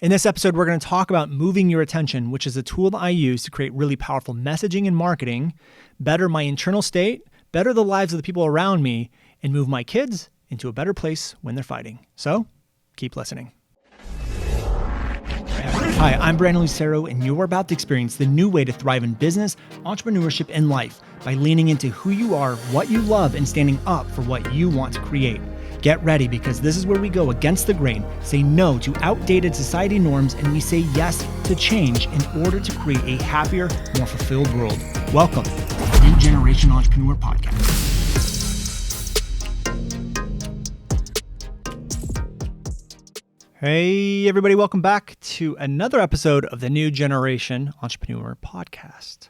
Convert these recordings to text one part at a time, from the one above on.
In this episode, we're going to talk about moving your attention, which is a tool that I use to create really powerful messaging and marketing, better my internal state, better the lives of the people around me, and move my kids into a better place when they're fighting. So, keep listening. Hi, I'm Brandon Lucero, and you're about to experience the new way to thrive in business, entrepreneurship, and life by leaning into who you are, what you love, and standing up for what you want to create. Get ready, because this is where we go against the grain, say no to outdated society norms, and we say yes to change in order to create a happier, more fulfilled world. Welcome to the New Generation Entrepreneur Podcast. Hey, everybody, welcome back to another episode of the New Generation Entrepreneur Podcast.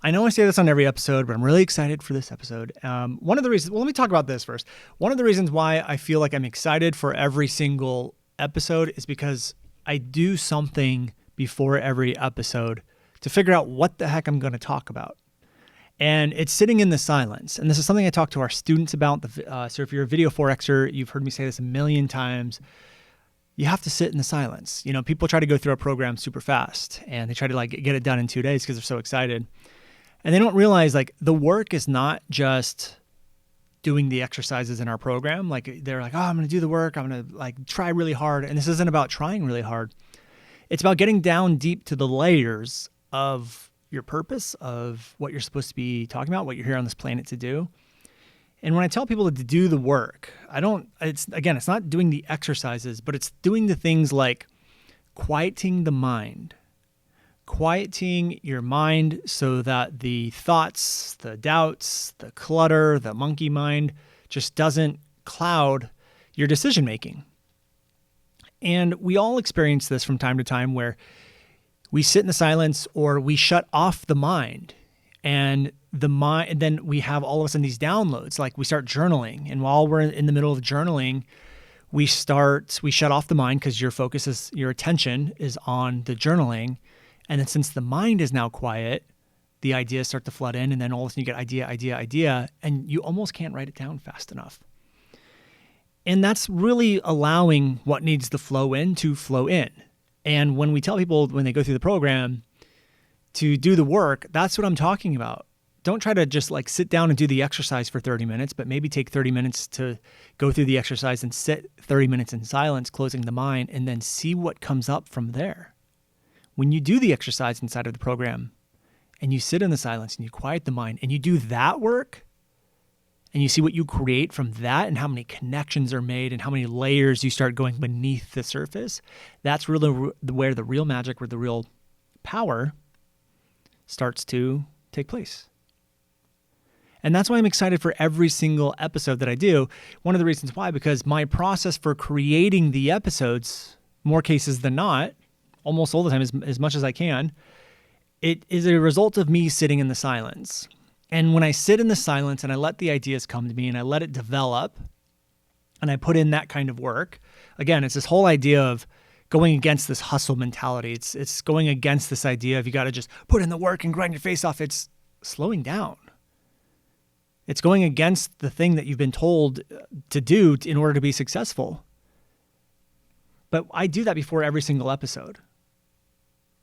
I know I say this on every episode, but I'm really excited for this episode. One of the reasons, let me talk about this first. One of the reasons why I feel like I'm excited for every single episode is because I do something before every episode to figure out what the heck I'm going to talk about. And it's sitting in the silence. And this is something I talk to our students about. So if you're a Video 4Xer, you've heard me say this a million times. You have to sit in the silence. You know, people try to go through a program super fast and they try to get it done in 2 days because they're so excited. And they don't realize the work is not just doing the exercises in our program. They're like, oh, I'm going to do the work. I'm going to try really hard. And this isn't about trying really hard. It's about getting down deep to the layers of your purpose, of what you're supposed to be talking about, what you're here on this planet to do. And when I tell people to do the work, it's not doing the exercises, but it's doing the things like quieting the mind. Quieting your mind so that the thoughts, the doubts, the clutter, the monkey mind just doesn't cloud your decision making. And we all experience this from time to time where we sit in the silence or we shut off the mind. And then we have all of a sudden these downloads, we start journaling. And while we're in the middle of journaling, we shut off the mind because your attention is on the journaling. And then since the mind is now quiet, the ideas start to flood in, and then all of a sudden you get idea, and you almost can't write it down fast enough. And that's really allowing what needs to flow in to flow in. And when we tell people when they go through the program to do the work, that's what I'm talking about. Don't try to just sit down and do the exercise for 30 minutes, but maybe take 30 minutes to go through the exercise and sit 30 minutes in silence, closing the mind, and then see what comes up from there. When you do the exercise inside of the program and you sit in the silence and you quiet the mind and you do that work and you see what you create from that and how many connections are made and how many layers you start going beneath the surface, that's really where the real magic, where the real power starts to take place. And that's why I'm excited for every single episode that I do. One of the reasons why, because my process for creating the episodes, more cases than not, almost all the time, as much as I can, it is a result of me sitting in the silence. And when I sit in the silence and I let the ideas come to me and I let it develop and I put in that kind of work, again, it's this whole idea of going against this hustle mentality. It's going against this idea of you got to just put in the work and grind your face off. It's slowing down. It's going against the thing that you've been told to do in order to be successful. But I do that before every single episode.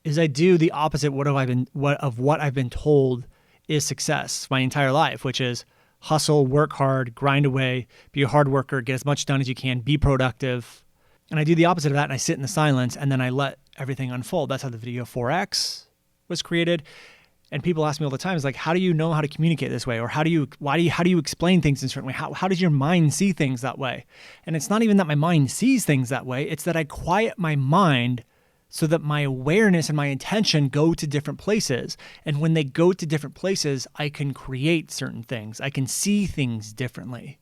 Is I do the opposite of what I've been told is success my entire life, which is hustle, work hard, grind away, be a hard worker, get as much done as you can, be productive. And I do the opposite of that, and I sit in the silence, and then I let everything unfold. That's how the Video 4X was created. And people ask me all the time, how do you know how to communicate this way? Or how do you explain things in a certain way? How does your mind see things that way? And it's not even that my mind sees things that way. It's that I quiet my mind so that my awareness and my intention go to different places. And when they go to different places, I can create certain things. I can see things differently.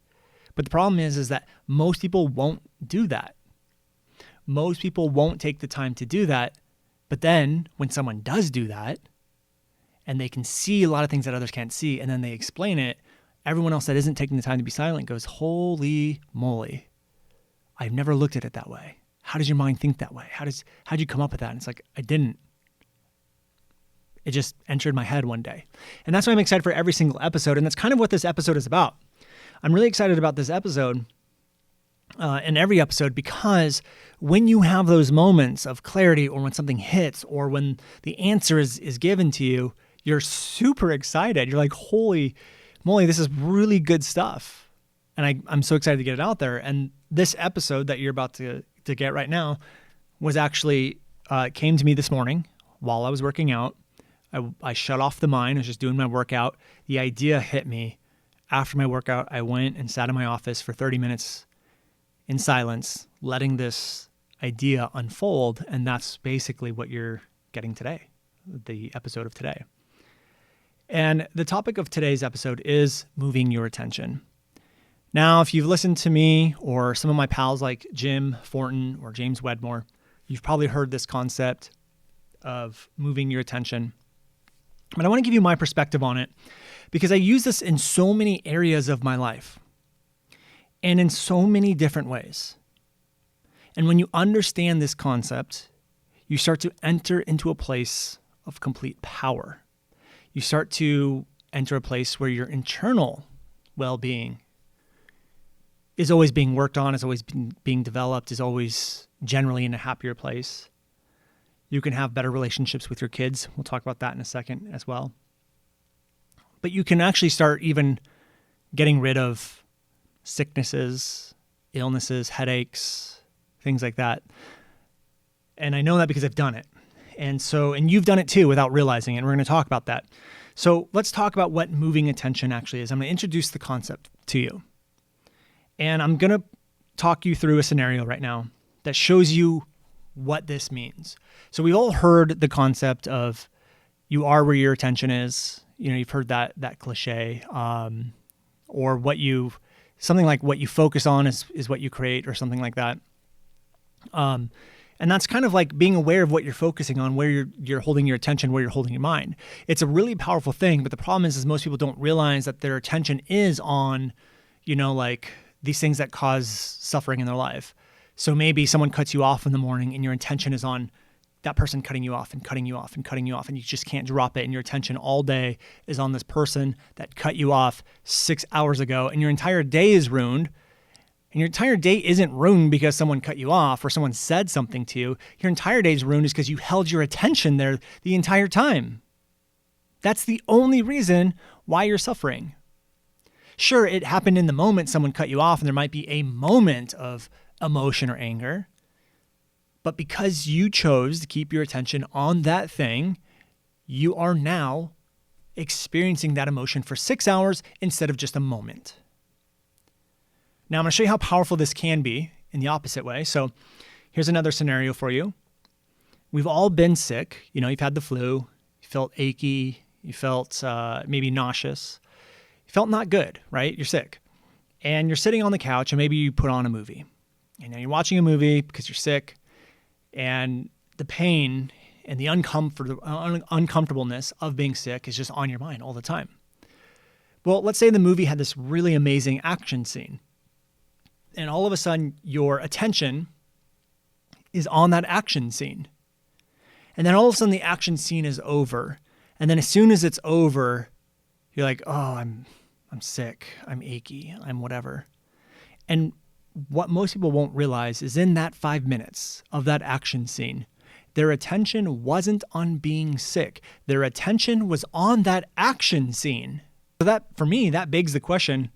But the problem is that most people won't do that. Most people won't take the time to do that. But then when someone does do that, and they can see a lot of things that others can't see, and then they explain it, everyone else that isn't taking the time to be silent goes, holy moly, I've never looked at it that way. How does your mind think that way? How'd you come up with that? And it's I didn't. It just entered my head one day. And that's why I'm excited for every single episode. And that's kind of what this episode is about. I'm really excited about this episode in every episode, because when you have those moments of clarity, or when something hits, or when the answer is given to you, you're super excited. You're like, holy moly, this is really good stuff. And I'm so excited to get it out there. And this episode that you're about to get right now was actually, came to me this morning while I was working out. I shut off the mind. I was just doing my workout. The idea hit me. After my workout, I went and sat in my office for 30 minutes in silence, letting this idea unfold. And that's basically what you're getting today, the episode of today. And the topic of today's episode is moving your attention. Now, if you've listened to me or some of my pals like Jim Fortin or James Wedmore, you've probably heard this concept of moving your attention. But I want to give you my perspective on it, because I use this in so many areas of my life and in so many different ways. And when you understand this concept, you start to enter into a place of complete power. You start to enter a place where your internal well-being is always being worked on, is always being developed, is always generally in a happier place. You can have better relationships with your kids. We'll talk about that in a second as well. But you can actually start even getting rid of sicknesses, illnesses, headaches, things like that. And I know that because I've done it. And you've done it too without realizing it. And we're going to talk about that. So let's talk about what moving attention actually is. I'm going to introduce the concept to you. And I'm going to talk you through a scenario right now that shows you what this means. So we've all heard the concept of you are where your attention is. You've heard that cliche, or something like what you focus on is what you create, or something like that. And that's kind of like being aware of what you're focusing on, where you're holding your attention, where you're holding your mind. It's a really powerful thing, but the problem is most people don't realize that their attention is on, like these things that cause suffering in their life. So maybe someone cuts you off in the morning and your intention is on that person cutting you off and cutting you off and cutting you off, and you just can't drop it. And your attention all day is on this person that cut you off 6 hours ago, and your entire day is ruined. And your entire day isn't ruined because someone cut you off or someone said something to you. Your entire day is ruined because you held your attention there the entire time. That's the only reason why you're suffering. Sure, it happened in the moment someone cut you off, and there might be a moment of emotion or anger. But because you chose to keep your attention on that thing, you are now experiencing that emotion for 6 hours instead of just a moment. Now, I'm going to show you how powerful this can be in the opposite way. So here's another scenario for you. We've all been sick. You've had the flu. You felt achy. You felt maybe nauseous. You felt not good, right? You're sick. And you're sitting on the couch, and maybe you put on a movie. And now you're watching a movie because you're sick. And the pain and the uncomfortableness of being sick is just on your mind all the time. Well, let's say the movie had this really amazing action scene. And all of a sudden, your attention is on that action scene. And then all of a sudden, the action scene is over. And then as soon as it's over, you're like, oh, I'm sick. I'm achy. I'm whatever. And what most people won't realize is in that 5 minutes of that action scene, their attention wasn't on being sick. Their attention was on that action scene. So that, for me, that begs the question,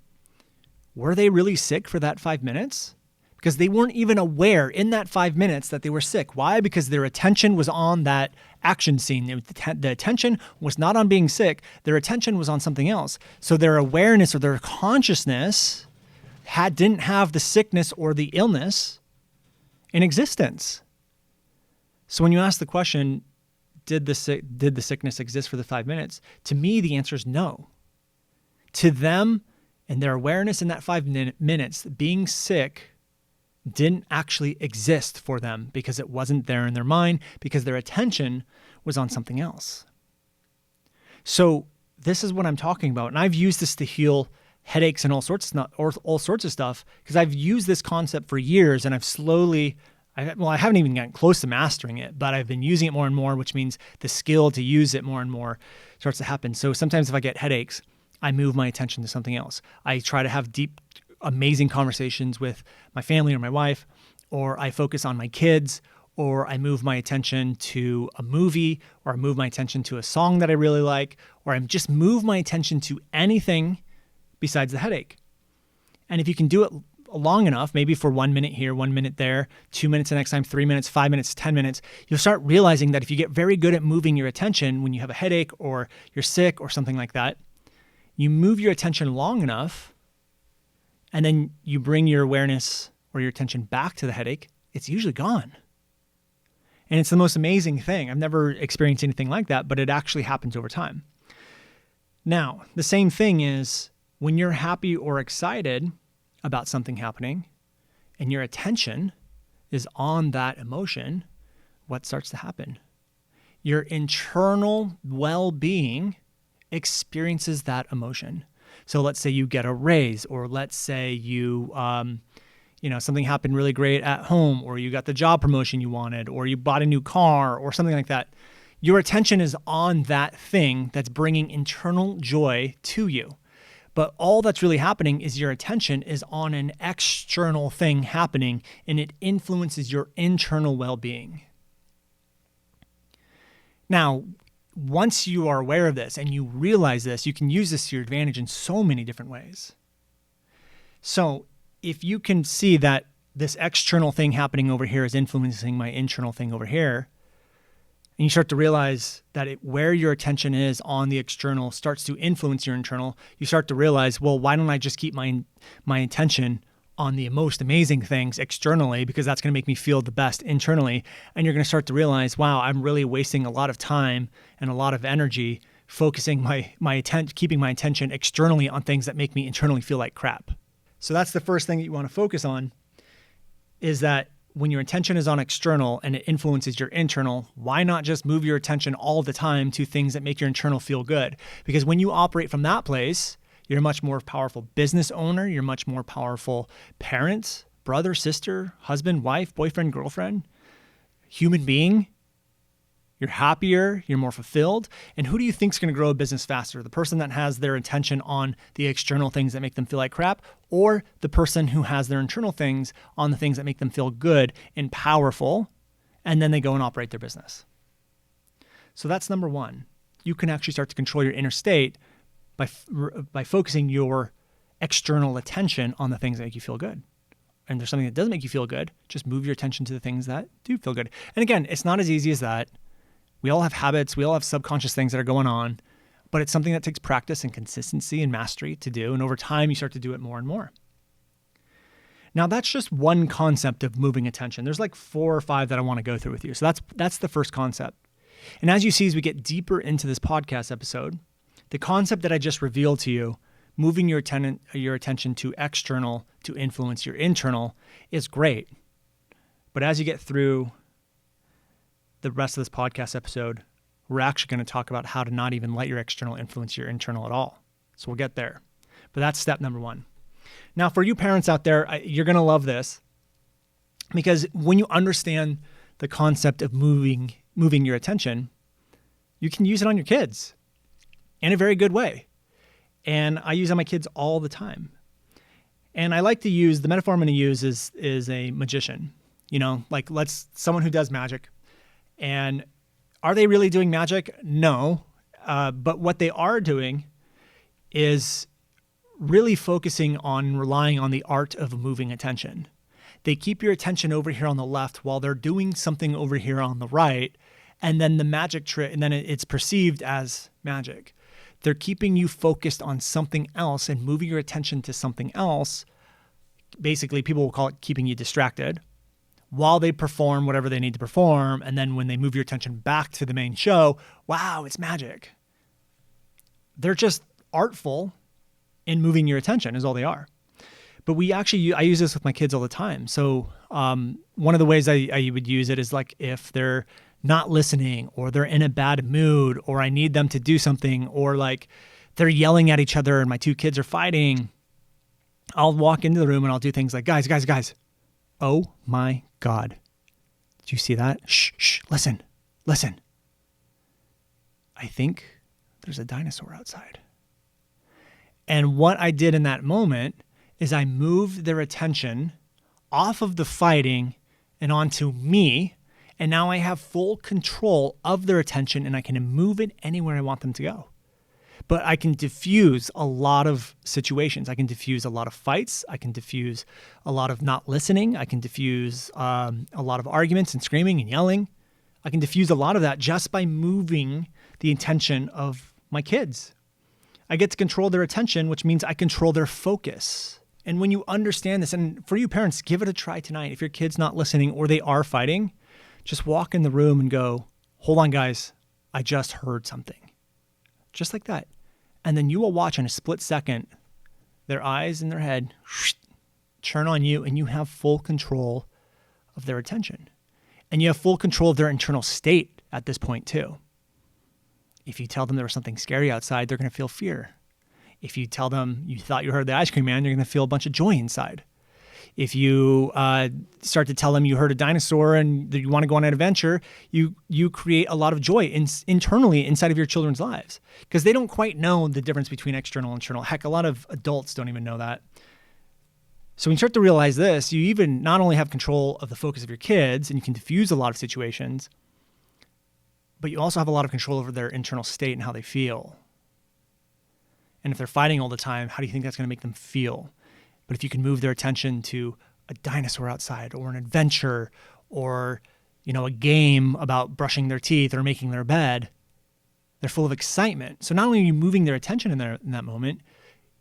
were they really sick for that 5 minutes? Because they weren't even aware in that 5 minutes that they were sick. Why? Because their attention was on that action scene. The attention was not on being sick. Their attention was on something else. So their awareness or their consciousness didn't have the sickness or the illness in existence. So when you ask the question, did the sickness exist for the 5 minutes? To me, the answer is no. To them, and their awareness in that 5 minutes, being sick didn't actually exist for them because it wasn't there in their mind, because their attention was on something else. So this is what I'm talking about. And I've used this to heal headaches and all sorts of stuff, because I've used this concept for years, and I haven't even gotten close to mastering it, but I've been using it more and more, which means the skill to use it more and more starts to happen. So sometimes if I get headaches, I move my attention to something else. I try to have deep amazing conversations with my family or my wife, or I focus on my kids, or I move my attention to a movie, or I move my attention to a song that I really like, or I just move my attention to anything besides the headache. And if you can do it long enough, maybe for 1 minute here, 1 minute there, 2 minutes the next time, 3 minutes, 5 minutes, 10 minutes, you'll start realizing that if you get very good at moving your attention when you have a headache or you're sick or something like that, you move your attention long enough and then you bring your awareness or your attention back to the headache, it's usually gone. And it's the most amazing thing. I've never experienced anything like that, but it actually happens over time. Now, the same thing is when you're happy or excited about something happening and your attention is on that emotion, what starts to happen? Your internal well-being experiences that emotion. So let's say you get a raise, or let's say you, something happened really great at home, or you got the job promotion you wanted, or you bought a new car or something like that. Your attention is on that thing that's bringing internal joy to you. But all that's really happening is your attention is on an external thing happening, and it influences your internal well-being. Now, once you are aware of this and you realize this, you can use this to your advantage in so many different ways. So if you can see that this external thing happening over here is influencing my internal thing over here, and you start to realize that where your attention is on the external starts to influence your internal, you start to realize, well, why don't I just keep my attention on the most amazing things externally, because that's going to make me feel the best internally. And you're going to start to realize, wow, I'm really wasting a lot of time and a lot of energy focusing keeping my attention externally on things that make me internally feel like crap. So that's the first thing that you want to focus on, is that when your attention is on external and it influences your internal, why not just move your attention all the time to things that make your internal feel good? Because when you operate from that place, you're a much more powerful business owner. You're a much more powerful parent, brother, sister, husband, wife, boyfriend, girlfriend, human being. You're happier, you're more fulfilled. And who do you think is going to grow a business faster? The person that has their attention on the external things that make them feel like crap, or the person who has their internal things on the things that make them feel good and powerful, and then they go and operate their business? So that's number one. You can actually start to control your inner state by focusing your external attention on the things that make you feel good. And there's something that doesn't make you feel good, just move your attention to the things that do feel good. And again, it's not as easy as that. We all have habits. We all have subconscious things that are going on, but it's something that takes practice and consistency and mastery to do. And over time, you start to do it more and more. Now, that's just one concept of moving attention. There's like 4 or 5 that I want to go through with you. So that's the first concept. And as you see, as we get deeper into this podcast episode, the concept that I just revealed to you, moving your attention to external to influence your internal, is great. But as you get through the rest of this podcast episode, we're actually going to talk about how to not even let your external influence your internal at all. So we'll get there. But that's step number 1. Now, for you parents out there, you're going to love this, because when you understand the concept of moving your attention, you can use it on your kids in a very good way. And I use it on my kids all the time. And I like to use, the metaphor I'm going to use is a magician, like someone who does magic. And are they really doing magic? No. But what they are doing is really focusing on relying on the art of moving attention. They keep your attention over here on the left while they're doing something over here on the right. And then the magic trick, and then it's perceived as magic. They're keeping you focused on something else and moving your attention to something else. Basically, people will call it keeping you distracted while they perform whatever they need to perform. And then when they move your attention back to the main show, wow, it's magic. They're just artful in moving your attention is all they are. But I use this with my kids all the time. So one of the ways I would use it is like if they're not listening, or they're in a bad mood, or I need them to do something, or like they're yelling at each other and my 2 kids are fighting, I'll walk into the room and I'll do things like, guys. Oh my God. Did you see that? Shh, listen. I think there's a dinosaur outside. And what I did in that moment is I move their attention off of the fighting and onto me. And now I have full control of their attention and I can move it anywhere I want them to go. But I can diffuse a lot of situations. I can diffuse a lot of fights. I can diffuse a lot of not listening. I can diffuse a lot of arguments and screaming and yelling. I can diffuse a lot of that just by moving the attention of my kids. I get to control their attention, which means I control their focus. And when you understand this, and for you parents, give it a try tonight. If your kid's not listening or they are fighting, just walk in the room and go, hold on, guys, I just heard something. Just like that. And then you will watch in a split second, their eyes and their head turn on you, and you have full control of their attention. And you have full control of their internal state at this point too. If you tell them there was something scary outside, they're going to feel fear. If you tell them you thought you heard the ice cream man, you're going to feel a bunch of joy inside. If you start to tell them you heard a dinosaur and you want to go on an adventure, you create a lot of joy internally inside of your children's lives, because they don't quite know the difference between external and internal. Heck, a lot of adults don't even know that. So when you start to realize this, you even not only have control of the focus of your kids and you can diffuse a lot of situations, but you also have a lot of control over their internal state and how they feel. And if they're fighting all the time, how do you think that's going to make them feel? But if you can move their attention to a dinosaur outside or an adventure or, a game about brushing their teeth or making their bed, they're full of excitement. So not only are you moving their attention in that moment,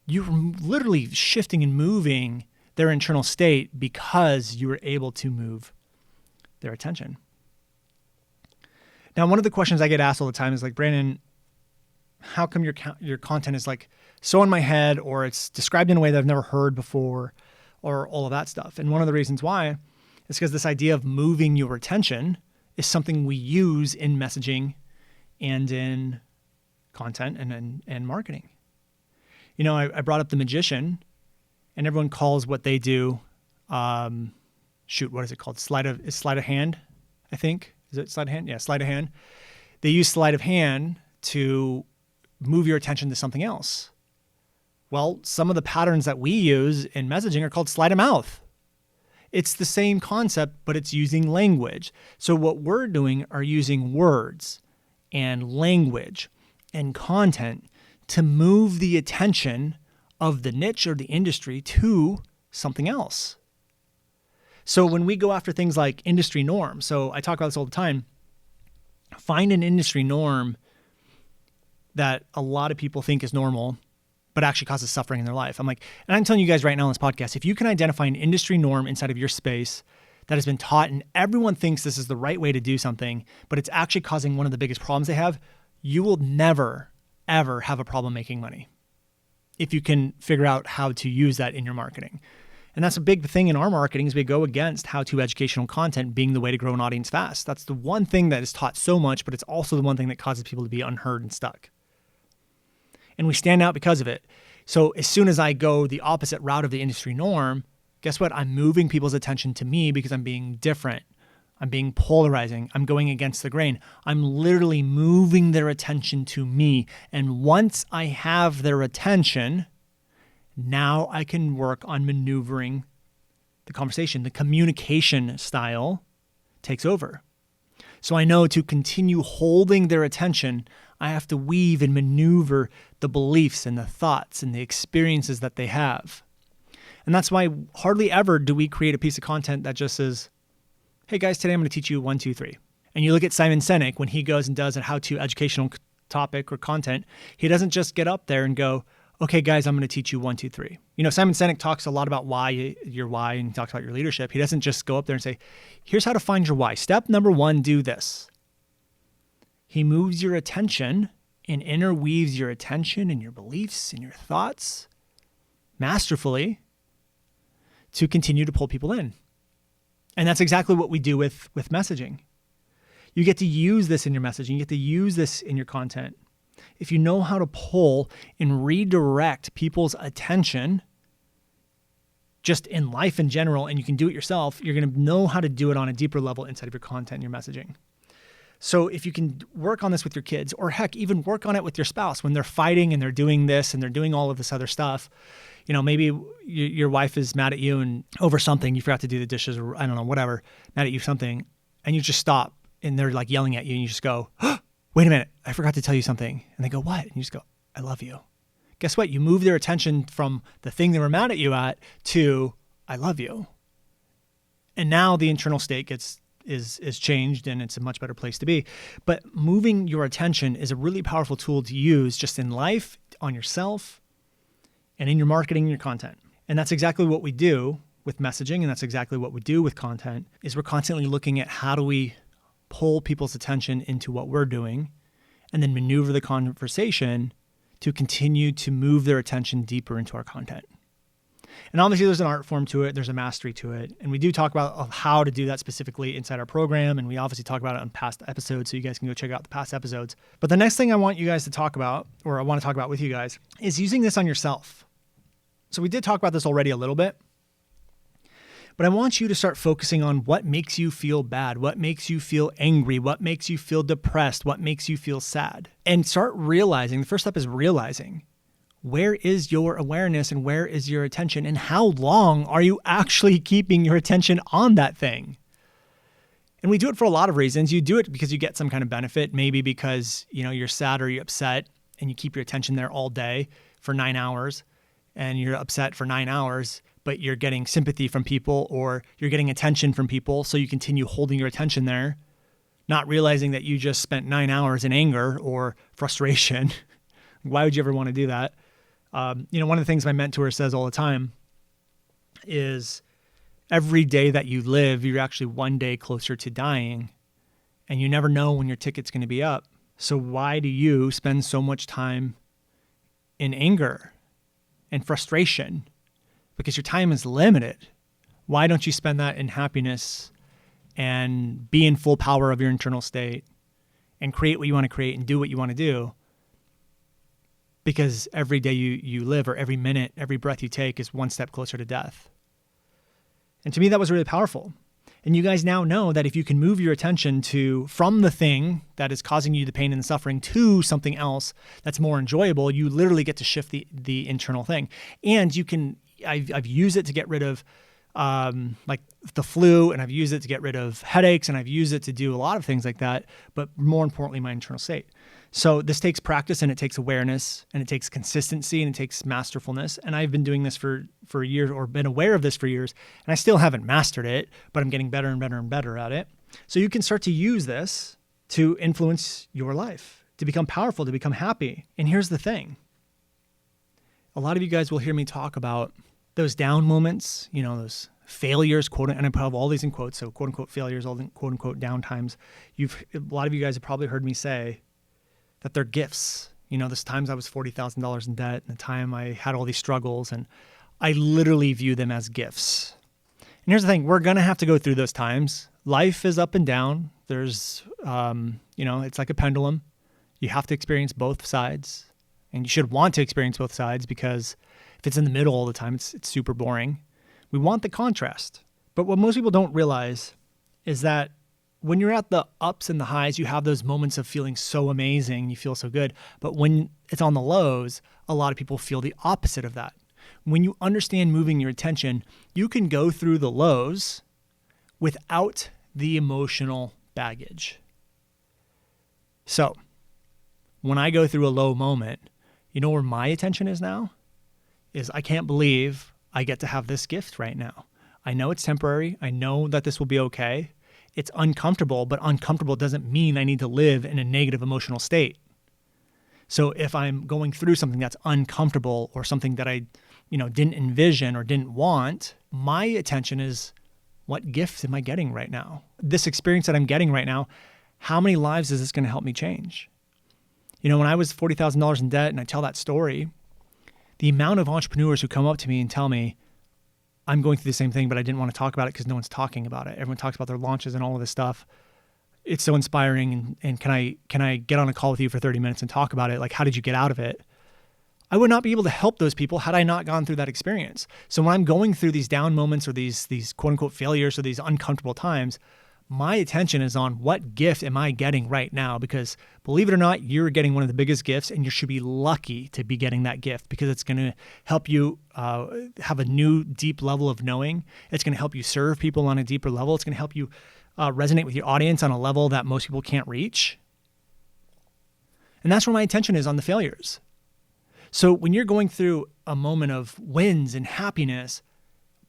you're literally shifting and moving their internal state because you were able to move their attention. Now, one of the questions I get asked all the time is like, Brandon, how come your content is like so in my head, or it's described in a way that I've never heard before, or all of that stuff? And one of the reasons why is because this idea of moving your attention is something we use in messaging and in content and marketing. I brought up the magician, and everyone calls what they do, what is it called? Sleight of hand, I think. Is it sleight of hand? Yeah, sleight of hand. They use sleight of hand to move your attention to something else. Well, some of the patterns that we use in messaging are called sleight of mouth. It's the same concept, but it's using language. So what we're doing are using words and language and content to move the attention of the niche or the industry to something else. So when we go after things like industry norms, so I talk about this all the time, find an industry norm that a lot of people think is normal, but actually causes suffering in their life. And I'm telling you guys right now on this podcast, if you can identify an industry norm inside of your space that has been taught and everyone thinks this is the right way to do something, but it's actually causing one of the biggest problems they have, you will never, ever have a problem making money if you can figure out how to use that in your marketing. And that's a big thing in our marketing, is we go against how-to educational content being the way to grow an audience fast. That's the one thing that is taught so much, but it's also the one thing that causes people to be unheard and stuck. And we stand out because of it. So as soon as I go the opposite route of the industry norm, guess what? I'm moving people's attention to me because I'm being different. I'm being polarizing. I'm going against the grain. I'm literally moving their attention to me. And once I have their attention, now I can work on maneuvering the conversation. The communication style takes over. So I know to continue holding their attention, I have to weave and maneuver the beliefs and the thoughts and the experiences that they have. And that's why hardly ever do we create a piece of content that just says, hey guys, today I'm going to teach you 1, 2, 3. And you look at Simon Sinek, when he goes and does a how-to educational topic or content, he doesn't just get up there and go, okay guys, I'm going to teach you 1, 2, 3. Simon Sinek talks a lot about your why, and he talks about your leadership. He doesn't just go up there and say, here's how to find your why. Step number 1, do this. He moves your attention and interweaves your attention and your beliefs and your thoughts masterfully to continue to pull people in. And that's exactly what we do with messaging. You get to use this in your messaging. You get to use this in your content. If you know how to pull and redirect people's attention just in life in general, and you can do it yourself, you're going to know how to do it on a deeper level inside of your content and your messaging. So if you can work on this with your kids, or heck, even work on it with your spouse when they're fighting and they're doing this and they're doing all of this other stuff, maybe your wife is mad at you and over something, you forgot to do the dishes or I don't know, whatever, mad at you something, and you just stop and they're like yelling at you and you just go, oh, wait a minute, I forgot to tell you something. And they go, what? And you just go, I love you. Guess what? You move their attention from the thing they were mad at you at to, I love you. And now the internal state is changed and it's a much better place to be. But moving your attention is a really powerful tool to use just in life, on yourself, and in your marketing and your content. And that's exactly what we do with messaging, and that's exactly what we do with content, is we're constantly looking at how do we pull people's attention into what we're doing and then maneuver the conversation to continue to move their attention deeper into our content. And obviously there's an art form to it, there's a mastery to it. And we do talk about how to do that specifically inside our program. And we obviously talk about it on past episodes, so you guys can go check out the past episodes. But the next thing I want you guys to talk about, or I want to talk about with you guys, is using this on yourself. So we did talk about this already a little bit, but I want you to start focusing on what makes you feel bad, what makes you feel angry, what makes you feel depressed, what makes you feel sad. And start realizing, the first step is realizing, where is your awareness and where is your attention, and how long are you actually keeping your attention on that thing? And we do it for a lot of reasons. You do it because you get some kind of benefit, maybe because you're sad or you're upset and you keep your attention there all day for 9 hours and you're upset for 9 hours, but you're getting sympathy from people or you're getting attention from people. So you continue holding your attention there, not realizing that you just spent 9 hours in anger or frustration. Why would you ever want to do that? One of the things my mentor says all the time is every day that you live, you're actually one day closer to dying, and you never know when your ticket's going to be up. So why do you spend so much time in anger and frustration? Because your time is limited. Why don't you spend that in happiness and be in full power of your internal state and create what you want to create and do what you want to do? Because every day you live, or every minute, every breath you take is one step closer to death. And to me, that was really powerful. And you guys now know that if you can move your attention from the thing that is causing you the pain and the suffering to something else that's more enjoyable, you literally get to shift the internal thing. And I've used it to get rid of like the flu, and I've used it to get rid of headaches, and I've used it to do a lot of things like that, but more importantly, my internal state. So this takes practice, and it takes awareness, and it takes consistency, and it takes masterfulness. And I've been doing this for years, or been aware of this for years, and I still haven't mastered it, but I'm getting better and better and better at it. So you can start to use this to influence your life, to become powerful, to become happy. And here's the thing. A lot of you guys will hear me talk about those down moments, those failures, quote, and I put all these in quotes, so quote unquote failures, all the quote unquote down times. A lot of you guys have probably heard me say that they're gifts. There's times I was $40,000 in debt, and the time I had all these struggles, and I literally view them as gifts. And here's the thing, we're going to have to go through those times. Life is up and down. There's, it's like a pendulum. You have to experience both sides, and you should want to experience both sides, because if it's in the middle all the time, it's super boring. We want the contrast. But what most people don't realize is that when you're at the ups and the highs, you have those moments of feeling so amazing, you feel so good. But when it's on the lows, a lot of people feel the opposite of that. When you understand moving your attention, you can go through the lows without the emotional baggage. So when I go through a low moment, you know where my attention is now? Is I can't believe I get to have this gift right now. I know it's temporary. I know that this will be okay. It's uncomfortable, but uncomfortable doesn't mean I need to live in a negative emotional state. So if I'm going through something that's uncomfortable, or something that I, didn't envision or didn't want, my attention is, what gifts am I getting right now? This experience that I'm getting right now, how many lives is this going to help me change? When I was $40,000 in debt and I tell that story, the amount of entrepreneurs who come up to me and tell me, I'm going through the same thing, but I didn't want to talk about it because no one's talking about it. Everyone talks about their launches and all of this stuff. It's so inspiring. And can I get on a call with you for 30 minutes and talk about it? Like, how did you get out of it? I would not be able to help those people had I not gone through that experience. So when I'm going through these down moments, or these quote unquote failures, or these uncomfortable times, my attention is on what gift am I getting right now? Because believe it or not, you're getting one of the biggest gifts, and you should be lucky to be getting that gift because it's going to help you have a new deep level of knowing. It's going to help you serve people on a deeper level. It's going to help you resonate with your audience on a level that most people can't reach. And that's where my attention is, on the failures. So when you're going through a moment of wins and happiness,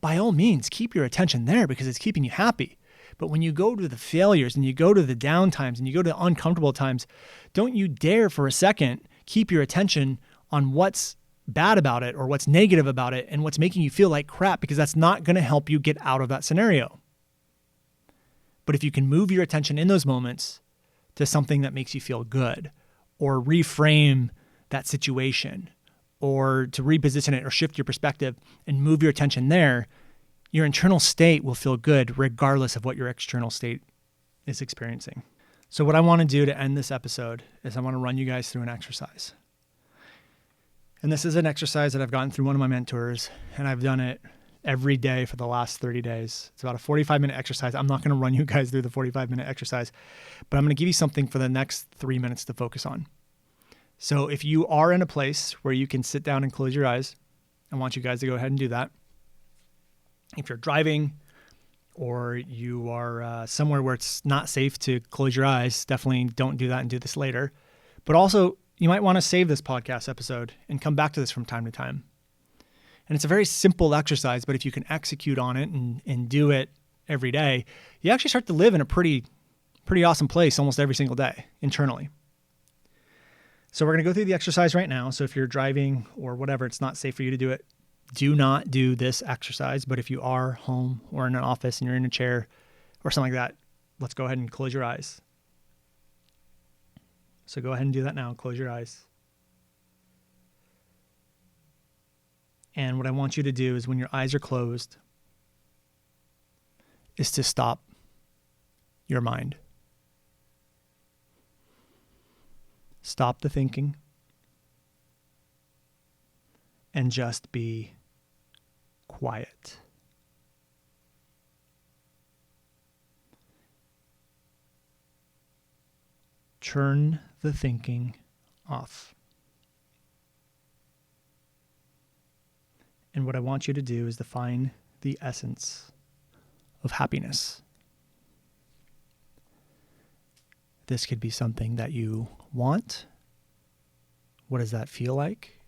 by all means, keep your attention there because it's keeping you happy. But when you go to the failures and you go to the down times and you go to the uncomfortable times, don't you dare for a second keep your attention on what's bad about it or what's negative about it and what's making you feel like crap, because that's not going to help you get out of that scenario. But if you can move your attention in those moments to something that makes you feel good, or reframe that situation, or to reposition it or shift your perspective and move your attention there, your internal state will feel good regardless of what your external state is experiencing. So what I want to do to end this episode is I want to run you guys through an exercise. And this is an exercise that I've gotten through one of my mentors, and I've done it every day for the last 30 days. It's about a 45-minute exercise. I'm not going to run you guys through the 45-minute exercise, but I'm going to give you something for the next 3 minutes to focus on. So if you are in a place where you can sit down and close your eyes, I want you guys to go ahead and do that. If you're driving or you are somewhere where it's not safe to close your eyes, definitely don't do that and do this later. But also, you might want to save this podcast episode and come back to this from time to time. And it's a very simple exercise, but if you can execute on it and do it every day, you actually start to live in a pretty awesome place almost every single day internally. So we're going to go through the exercise right now. So if you're driving or whatever, it's not safe for you to do it, do not do this exercise. But if you are home or in an office and you're in a chair or something like that, let's go ahead and close your eyes. So go ahead and do that now. Close your eyes. And what I want you to do is when your eyes are closed is to stop your mind. Stop the thinking and just be quiet. Turn the thinking off. And what I want you to do is define the essence of happiness. This could be something that you want. What does that feel like?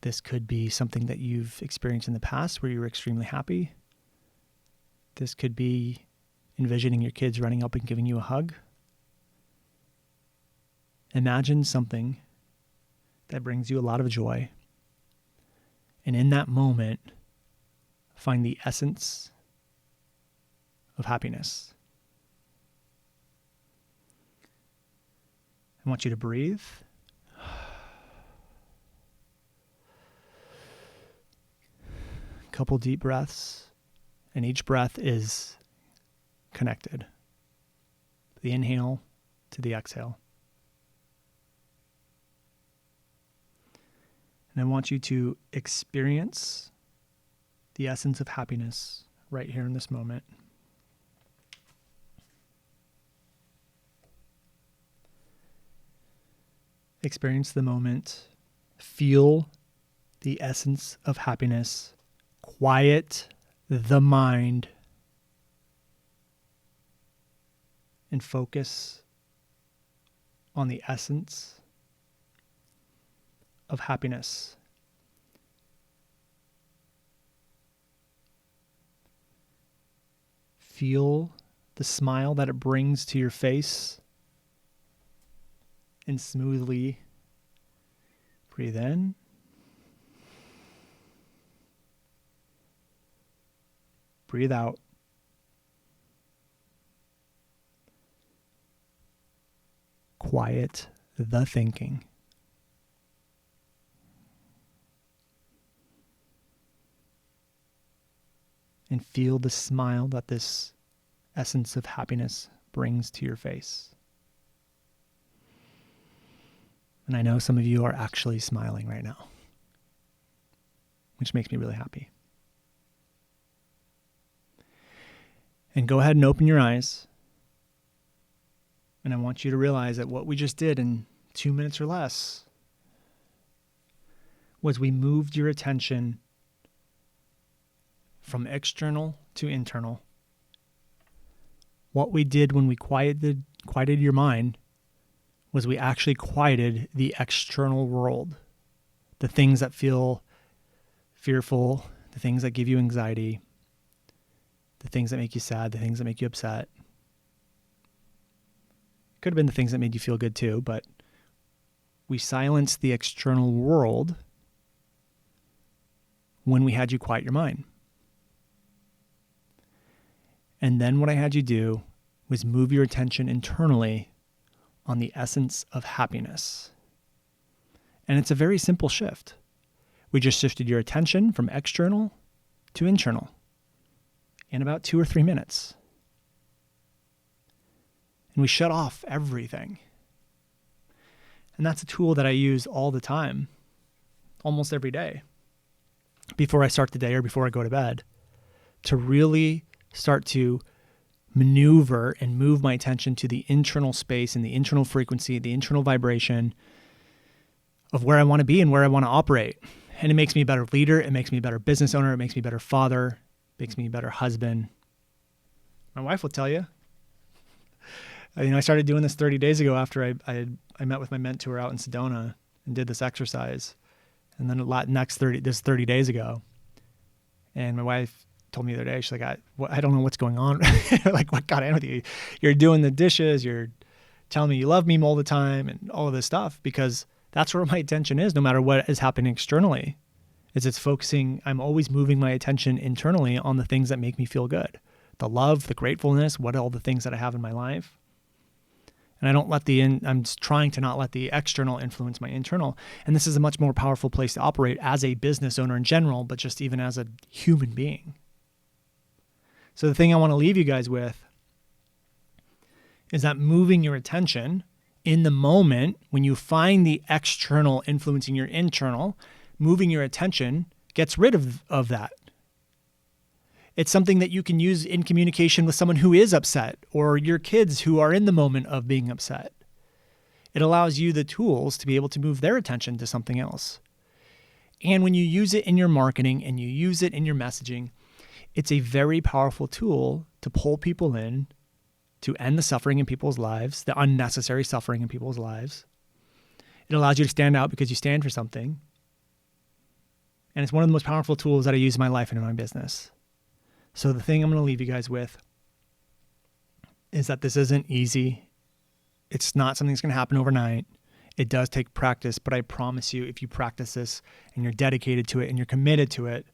This could be something that you've experienced in the past where you were extremely happy. This could be envisioning your kids running up and giving you a hug. Imagine something that brings you a lot of joy. And in that moment, find the essence of happiness. I want you to breathe. A couple deep breaths, and each breath is connected. The inhale to the exhale. And I want you to experience the essence of happiness right here in this moment. Experience the moment. Feel the essence of happiness. Quiet the mind. And focus on the essence of happiness. Feel the smile that it brings to your face, and smoothly breathe in. Breathe out. Quiet the thinking. And feel the smile that this essence of happiness brings to your face. And I know some of you are actually smiling right now, which makes me really happy. And go ahead and open your eyes. And I want you to realize that what we just did in 2 minutes or less was we moved your attention from external to internal. What we did when we quieted your mind was we actually quieted the external world, the things that feel fearful, the things that give you anxiety, the things that make you sad, the things that make you upset. Could have been the things that made you feel good too, but we silenced the external world when we had you quiet your mind. And then what I had you do was move your attention internally on the essence of happiness. And it's a very simple shift. We just shifted your attention from external to internal in about 2 or 3 minutes. And we shut off everything. And that's a tool that I use all the time, almost every day, before I start the day or before I go to bed, to really start to maneuver and move my attention to the internal space and the internal frequency, the internal vibration of where I want to be and where I want to operate. And it makes me a better leader. It makes me a better business owner. It makes me a better father. It makes me a better husband. My wife will tell you. I started doing this 30 days ago after I met with my mentor out in Sedona and did this exercise. And then this 30 days ago. And my wife told me the other day, she's like, I don't know what's going on. Like, what got in with you? You're doing the dishes. You're telling me you love me all the time and all of this stuff, because that's where my attention is, no matter what is happening externally. It's focusing. I'm always moving my attention internally on the things that make me feel good. The love, the gratefulness, all the things that I have in my life. And I'm just trying to not let the external influence my internal. And this is a much more powerful place to operate as a business owner in general, but just even as a human being. So the thing I want to leave you guys with is that moving your attention in the moment when you find the external influencing your internal, moving your attention gets rid of that. It's something that you can use in communication with someone who is upset, or your kids who are in the moment of being upset. It allows you the tools to be able to move their attention to something else. And when you use it in your marketing and you use it in your messaging, it's a very powerful tool to pull people in, to end the suffering in people's lives, the unnecessary suffering in people's lives. It allows you to stand out because you stand for something. And it's one of the most powerful tools that I use in my life and in my business. So the thing I'm going to leave you guys with is that this isn't easy. It's not something that's going to happen overnight. It does take practice, but I promise you, if you practice this and you're dedicated to it and you're committed to it,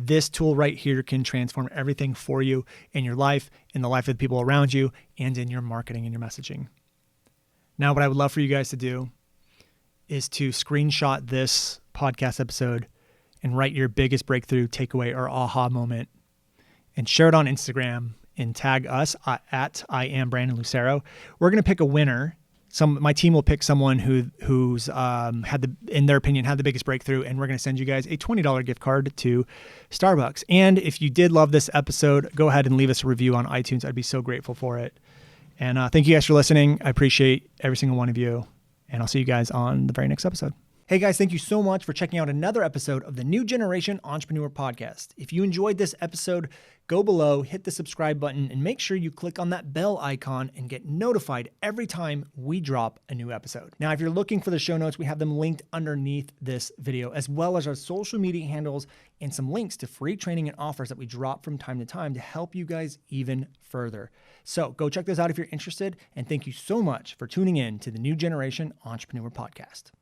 this tool right here can transform everything for you in your life, in the life of the people around you, and in your marketing and your messaging. Now, what I would love for you guys to do is to screenshot this podcast episode and write your biggest breakthrough, takeaway, or aha moment, and share it on Instagram and tag us at I am Brandon Lucero. We're going to pick a winner. My team will pick someone who's in their opinion, had the biggest breakthrough, and we're going to send you guys a $20 gift card to Starbucks. And if you did love this episode, go ahead and leave us a review on iTunes. I'd be so grateful for it. And thank you guys for listening. I appreciate every single one of you, and I'll see you guys on the very next episode. Hey guys, thank you so much for checking out another episode of the New Generation Entrepreneur Podcast. If you enjoyed this episode, go below, hit the subscribe button, and make sure you click on that bell icon and get notified every time we drop a new episode. Now, if you're looking for the show notes, we have them linked underneath this video, as well as our social media handles and some links to free training and offers that we drop from time to time to help you guys even further. So go check those out if you're interested, and thank you so much for tuning in to the New Generation Entrepreneur Podcast.